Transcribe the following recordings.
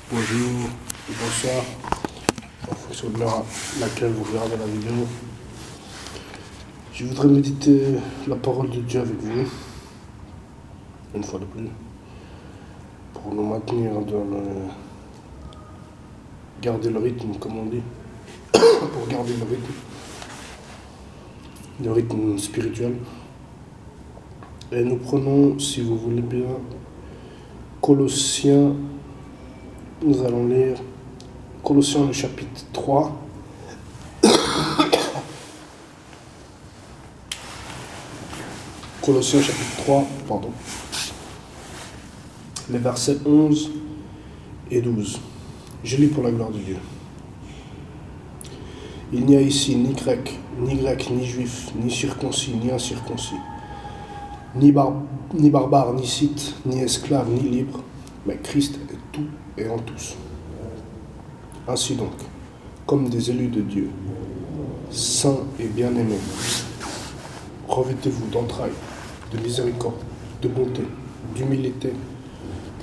bonjour, bonsoir, en fonction de l'heure à laquelle vous regardez la vidéo. Je voudrais méditer la parole de Dieu avec vous, une fois de plus, pour nous maintenir dans garder le rythme, comme on dit, pour garder le rythme spirituel. Et nous prenons, si vous voulez bien, Colossiens. Nous allons lire Colossiens le chapitre 3. Colossiens chapitre 3, pardon. Les versets 11 et 12. Je lis pour la gloire de Dieu. Il n'y a ici ni grec, ni juif, ni circoncis, ni incirconcis, ni barbare, ni scythe, ni esclave, ni libre, mais Christ est tout et en tous. Ainsi donc, comme des élus de Dieu, saints et bien-aimés, revêtez-vous d'entrailles, de miséricorde, de bonté, d'humilité,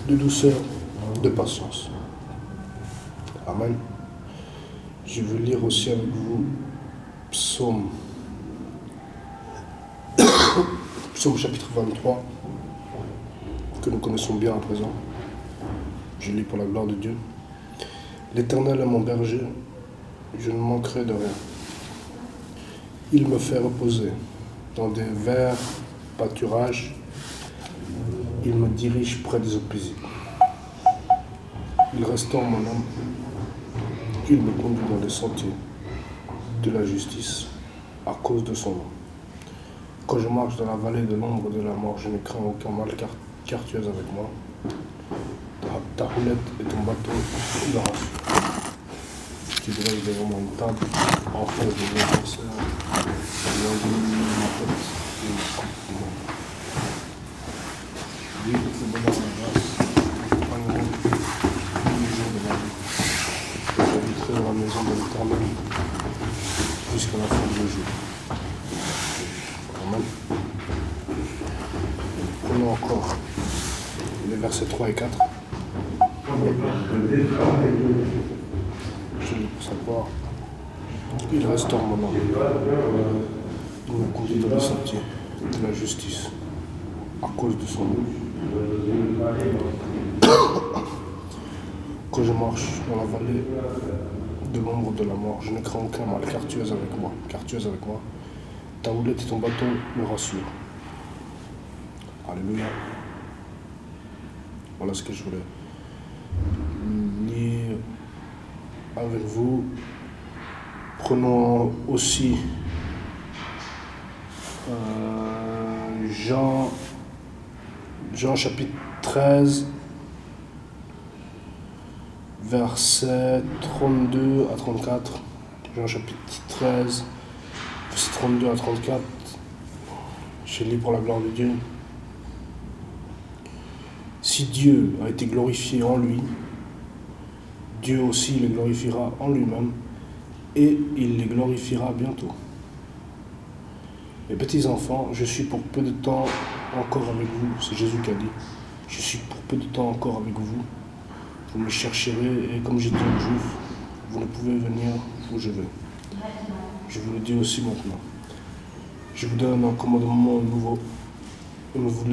de douceur, de patience. Amen. Je veux lire aussi avec vous Psaume chapitre 23, que nous connaissons bien à présent. Je lis pour la gloire de Dieu. L'Éternel est mon berger, je ne manquerai de rien. Il me fait reposer dans des verts pâturages. Il me dirige près des eaux paisibles. Il restaure mon âme. Il me conduit dans les sentiers de la justice à cause de son nom. Quand je marche dans la vallée de l'ombre de la mort, je ne crains aucun mal car tu es avec moi. Ta roulette et ton bâton me rassurent. Tu dresses devant moi une table en face de mes adversaires. Tu endormis ma tête et une coupe de monde. Oui, il faut bonheur la grâce. Accompagneront tous les jours de ma vie. J'habiterai dans la maison de l'Éternel jusqu'à la fin du jour. Amen. Prenons encore les versets 3 et 4. Je lis pour savoir. Il restaure mon âme. Il me conduit dans les sentiers de la justice à cause de son nom. Quand je marche dans la vallée de l'ombre de la mort, je ne crains aucun mal car tu es avec moi. Ta houlette et ton bâton me rassurent. Alléluia. Voilà ce que je voulais lire avec vous. Prenons aussi Jean chapitre 13, versets 32 à 34. Jean chapitre 13, versets 32 à 34. Je lis pour la gloire de Dieu. Si Dieu a été glorifié en lui, Dieu aussi le glorifiera en lui-même et il les glorifiera bientôt. Mes petits enfants, je suis pour peu de temps encore avec vous. C'est Jésus qui a dit. Je suis pour peu de temps encore avec vous. Vous me chercherez et comme j'ai dit aux Juifs, vous ne pouvez venir où je vais. Je vous le dis aussi maintenant. Je vous donne un commandement nouveau. Aimez-vous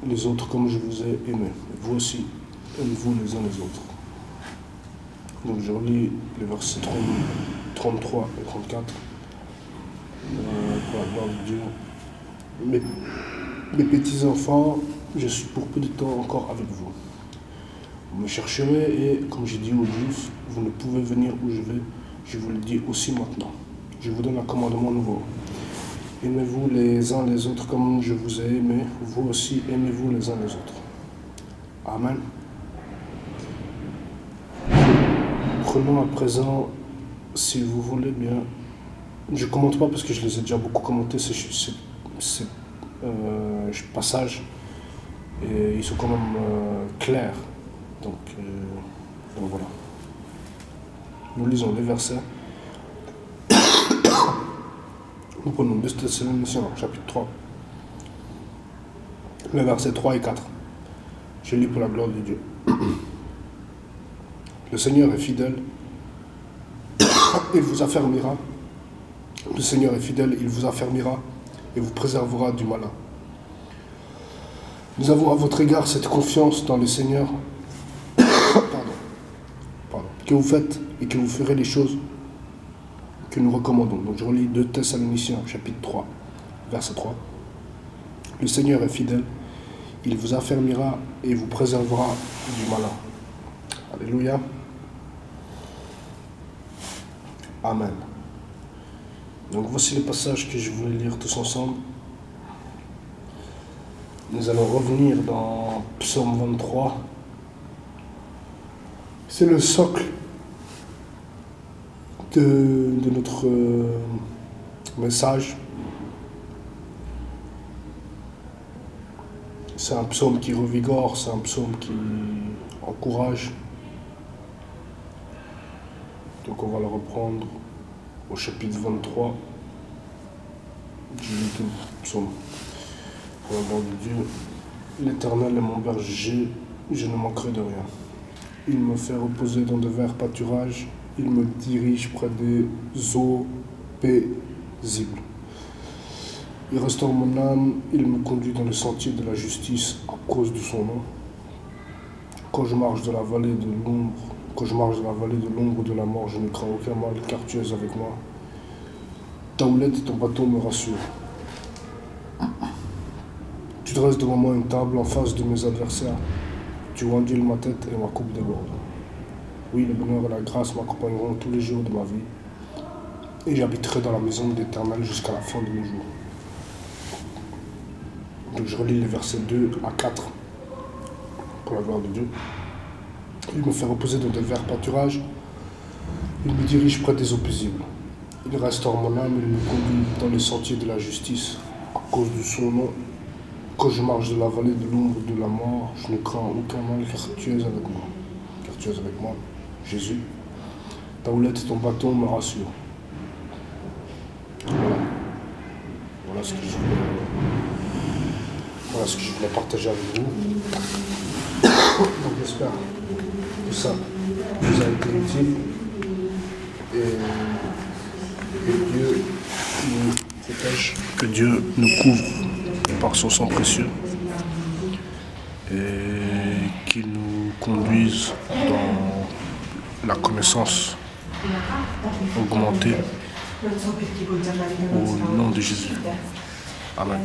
les autres comme je vous ai aimés. Vous aussi, aimez-vous les uns les autres. Donc je relis les versets 33 et 34. Pour la gloire de Dieu. Mes petits enfants, je suis pour peu de temps encore avec vous. Vous me chercherez et, comme j'ai dit aux Juifs, vous ne pouvez venir où je vais. Je vous le dis aussi maintenant. Je vous donne un commandement nouveau. Aimez-vous les uns les autres comme je vous ai aimé. Vous aussi, aimez-vous les uns les autres. Amen. Prenons à présent, si vous voulez bien, je ne commente pas parce que je les ai déjà beaucoup commentés, ces passages, et ils sont quand même clairs. Donc voilà. Nous lisons les versets. Nous prenons 2 Thessaloniciens, chapitre 3, les versets 3 et 4. Je lis pour la gloire de Dieu. Le Seigneur est fidèle, il vous affermira. Le Seigneur est fidèle, il vous affermira et vous préservera du malin. Nous avons à votre égard cette confiance dans le Seigneur que vous faites et que vous ferez les choses que nous recommandons. Donc je relis 2 Thessaloniciens, chapitre 3, verset 3. Le Seigneur est fidèle, il vous affermira et vous préservera du malin. Alléluia. Amen. Donc voici les passages que je voulais lire tous ensemble. Nous allons revenir dans Psaume 23. C'est le socle de notre message. C'est un psaume qui revigore, c'est un psaume qui encourage. Donc on va le reprendre au chapitre 23 du psaume. Pour la gloire de Dieu, l'Éternel est mon berger, je ne manquerai de rien. Il me fait reposer dans de verts pâturages, il me dirige près des eaux paisibles. Il restaure mon âme, il me conduit dans le sentier de la justice à cause de son nom. Quand je marche dans la vallée de l'ombre de la mort, je ne crains aucun mal, car tu es avec moi. Ta houlette et ton bâton me rassurent. Tu dresses devant moi une table en face de mes adversaires. Tu ondules ma tête et ma coupe déborde. Oui, le bonheur et la grâce m'accompagneront tous les jours de ma vie, et j'habiterai dans la maison de l'Éternel jusqu'à la fin de mes jours. Donc je relis les versets 2 à 4 pour la gloire de Dieu. Il me fait reposer dans de verts pâturages. Il me dirige près des eaux paisibles. Il restaure mon âme, il me conduit dans les sentiers de la justice à cause de son nom. Quand je marche de la vallée de l'ombre de la mort, je ne crains aucun mal, car tu es avec moi. Car tu es avec moi, Jésus. Ta houlette et ton bâton me rassurent. Voilà ce que je voulais partager avec vous. Donc j'espère que ça vous a été utile. Et que Dieu nous protège, que Dieu nous couvre par son sang précieux et qu'il nous conduise dans la connaissance augmentée au nom de Jésus. Amen.